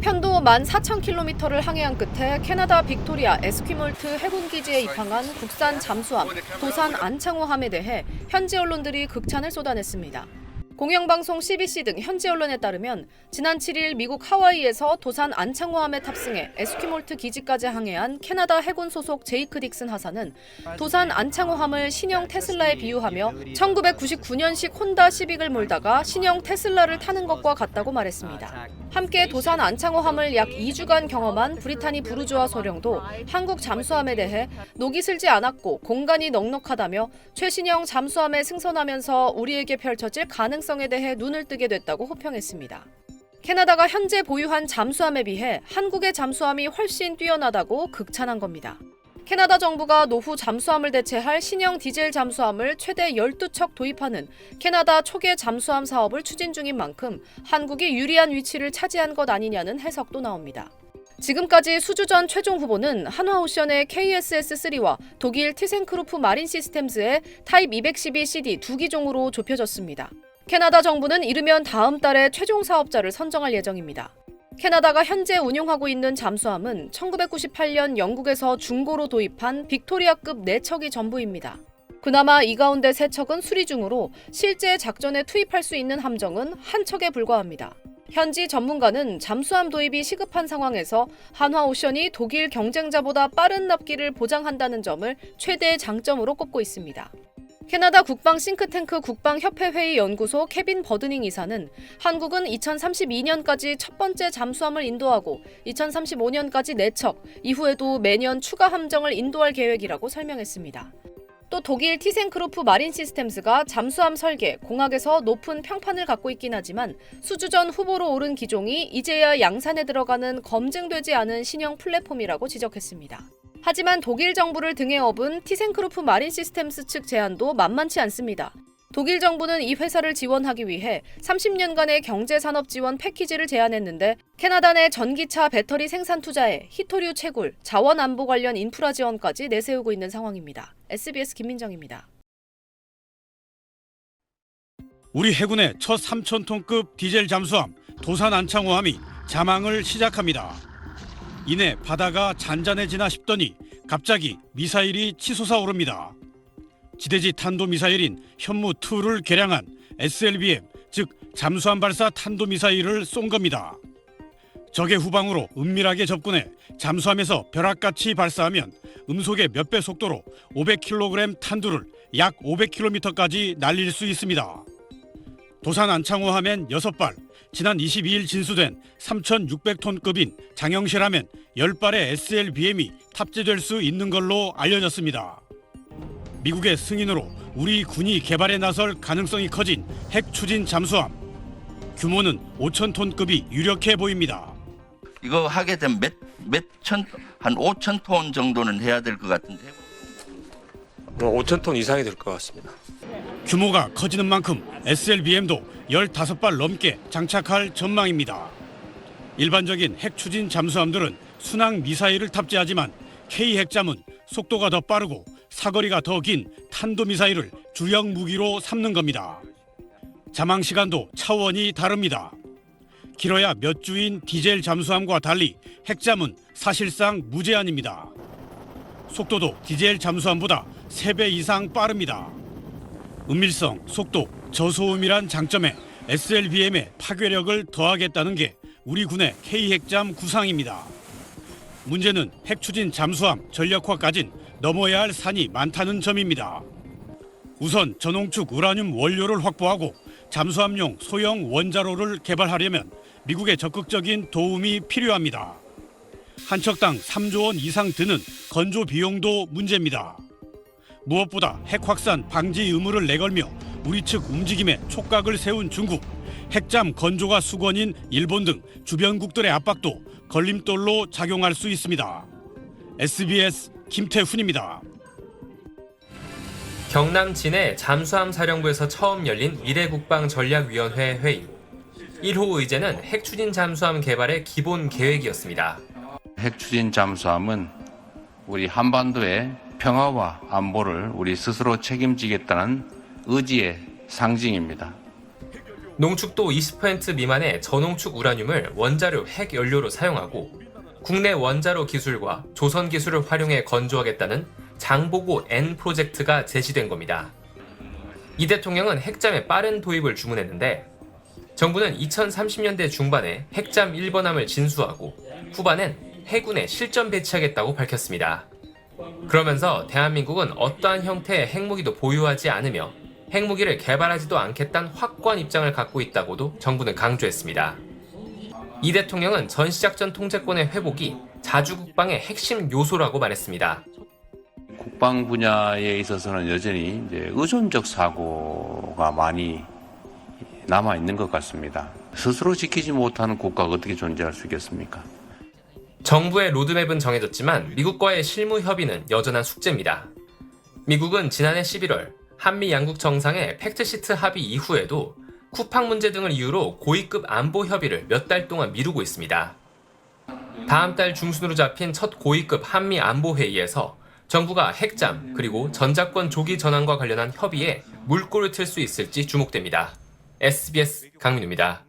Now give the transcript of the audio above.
편도 14,000km를 항해한 끝에 캐나다 빅토리아 에스퀴몰트 해군기지에 입항한 국산 잠수함 도산 안창호함에 대해 현지 언론들이 극찬을 쏟아냈습니다. 공영방송 CBC 등 현지 언론에 따르면 지난 7일 미국 하와이에서 도산 안창호함에 탑승해 에스퀴몰트 기지까지 항해한 캐나다 해군 소속 제이크 딕슨 하사는 도산 안창호함을 신형 테슬라에 비유하며 1999년식 혼다 시빅을 몰다가 신형 테슬라를 타는 것과 같다고 말했습니다. 함께 도산 안창호함을 약 2주간 경험한 브리타니 부르주아 소령도 한국 잠수함에 대해 녹이 슬지 않았고 공간이 넉넉하다며 최신형 잠수함에 승선하면서 우리에게 펼쳐질 가능성에 대해 눈을 뜨게 됐다고 호평했습니다. 캐나다가 현재 보유한 잠수함에 비해 한국의 잠수함이 훨씬 뛰어나다고 극찬한 겁니다. 캐나다 정부가 노후 잠수함을 대체할 신형 디젤 잠수함을 최대 12척 도입하는 캐나다 초계 잠수함 사업을 추진 중인 만큼 한국이 유리한 위치를 차지한 것 아니냐는 해석도 나옵니다. 지금까지 수주전 최종 후보는 한화오션의 KSS-3와 독일 티센크루프 마린 시스템즈의 타입 212CD 두 기종으로 좁혀졌습니다. 캐나다 정부는 이르면 다음 달에 최종 사업자를 선정할 예정입니다. 캐나다가 현재 운용하고 있는 잠수함은 1998년 영국에서 중고로 도입한 빅토리아급 4척이 전부입니다. 그나마 이 가운데 3척은 수리 중으로 실제 작전에 투입할 수 있는 함정은 한 척에 불과합니다. 현지 전문가는 잠수함 도입이 시급한 상황에서 한화오션이 독일 경쟁자보다 빠른 납기를 보장한다는 점을 최대의 장점으로 꼽고 있습니다. 캐나다 국방 싱크탱크 국방협회회의 연구소 케빈 버드닝 이사는 한국은 2032년까지 첫 번째 잠수함을 인도하고 2035년까지 4척, 이후에도 매년 추가 함정을 인도할 계획이라고 설명했습니다. 또 독일 티센크루프 마린 시스템즈가 잠수함 설계, 공학에서 높은 평판을 갖고 있긴 하지만 수주전 후보로 오른 기종이 이제야 양산에 들어가는 검증되지 않은 신형 플랫폼이라고 지적했습니다. 하지만 독일 정부를 등에 업은 티센크루프 마린 시스템스 측 제안도 만만치 않습니다. 독일 정부는 이 회사를 지원하기 위해 30년간의 경제산업 지원 패키지를 제안했는데 캐나다 내 전기차 배터리 생산 투자에 히토류 채굴, 자원 안보 관련 인프라 지원까지 내세우고 있는 상황입니다. SBS 김민정입니다. 우리 해군의 첫 3,000톤급 디젤 잠수함 도산 안창호함이 잠항을 시작합니다. 이내 바다가 잔잔해지나 싶더니 갑자기 미사일이 치솟아 오릅니다. 지대지 탄도미사일인 현무2를 개량한 SLBM, 즉 잠수함 발사 탄도미사일을 쏜 겁니다. 적의 후방으로 은밀하게 접근해 잠수함에서 벼락같이 발사하면 음속의 몇 배 속도로 500kg 탄두를 약 500km까지 날릴 수 있습니다. 도산 안창호함엔 6발, 지난 22일 진수된 3,600톤급인 장영실함엔 10발의 SLBM이 탑재될 수 있는 걸로 알려졌습니다. 미국의 승인으로 우리 군이 개발에 나설 가능성이 커진 핵 추진 잠수함. 규모는 5,000톤급이 유력해 보입니다. 이거 하게 되면 한 5,000톤 정도는 해야 될 것 같은데. 5,000톤 이상이 될 것 같습니다. 규모가 커지는 만큼 SLBM도 15발 넘게 장착할 전망입니다. 일반적인 핵 추진 잠수함들은 순항 미사일을 탑재하지만 K핵잠은 속도가 더 빠르고 사거리가 더 긴 탄도미사일을 주력 무기로 삼는 겁니다. 잠항 시간도 차원이 다릅니다. 길어야 몇 주인 디젤 잠수함과 달리 핵잠은 사실상 무제한입니다. 속도도 디젤 잠수함보다 3배 이상 빠릅니다. 은밀성, 속도, 저소음이란 장점에 SLBM의 파괴력을 더하겠다는 게 우리 군의 K핵잠 구상입니다. 문제는 핵추진 잠수함 전력화까진 넘어야 할 산이 많다는 점입니다. 우선 전홍축 우라늄 원료를 확보하고 잠수함용 소형 원자로를 개발하려면 미국의 적극적인 도움이 필요합니다. 한 척당 3조 원 이상 드는 건조 비용도 문제입니다. 무엇보다 핵 확산 방지 의무를 내걸며 우리 측 움직임에 촉각을 세운 중국, 핵잠 건조가 수건인 일본 등 주변국들의 압박도 걸림돌로 작용할 수 있습니다. SBS 김태훈입니다. 경남 진해 잠수함 사령부에서 처음 열린 미래국방전략위원회 회의. 1호 의제는 핵추진 잠수함 개발의 기본 계획이었습니다. 핵추진 잠수함은 우리 한반도의 평화와 안보를 우리 스스로 책임지겠다는 의지의 상징입니다. 농축도 20% 미만의 저농축 우라늄을 원자료 핵 연료로 사용하고 국내 원자로 기술과 조선 기술을 활용해 건조하겠다는 장보고 N 프로젝트가 제시된 겁니다. 이 대통령은 핵잠의 빠른 도입을 주문했는데 정부는 2030년대 중반에 핵잠 1번함을 진수하고 후반엔 해군에 실전 배치하겠다고 밝혔습니다. 그러면서 대한민국은 어떠한 형태의 핵무기도 보유하지 않으며 핵무기를 개발하지도 않겠다는 확고한 입장을 갖고 있다고도 정부는 강조했습니다. 이 대통령은 전시작전 통제권의 회복이 자주국방의 핵심 요소라고 말했습니다. 국방 분야에 있어서는 여전히 이제 의존적 사고가 많이 남아 있는 것 같습니다. 스스로 지키지 못하는 국가가 어떻게 존재할 수 있겠습니까? 정부의 로드맵은 정해졌지만 미국과의 실무 협의는 여전한 숙제입니다. 미국은 지난해 11월 한미 양국 정상의 팩트시트 합의 이후에도 쿠팡 문제 등을 이유로 고위급 안보 협의를 몇 달 동안 미루고 있습니다. 다음 달 중순으로 잡힌 첫 고위급 한미 안보 회의에서 정부가 핵잠 그리고 전자권 조기 전환과 관련한 협의에 물꼬를 틀 수 있을지 주목됩니다. SBS 강민우입니다.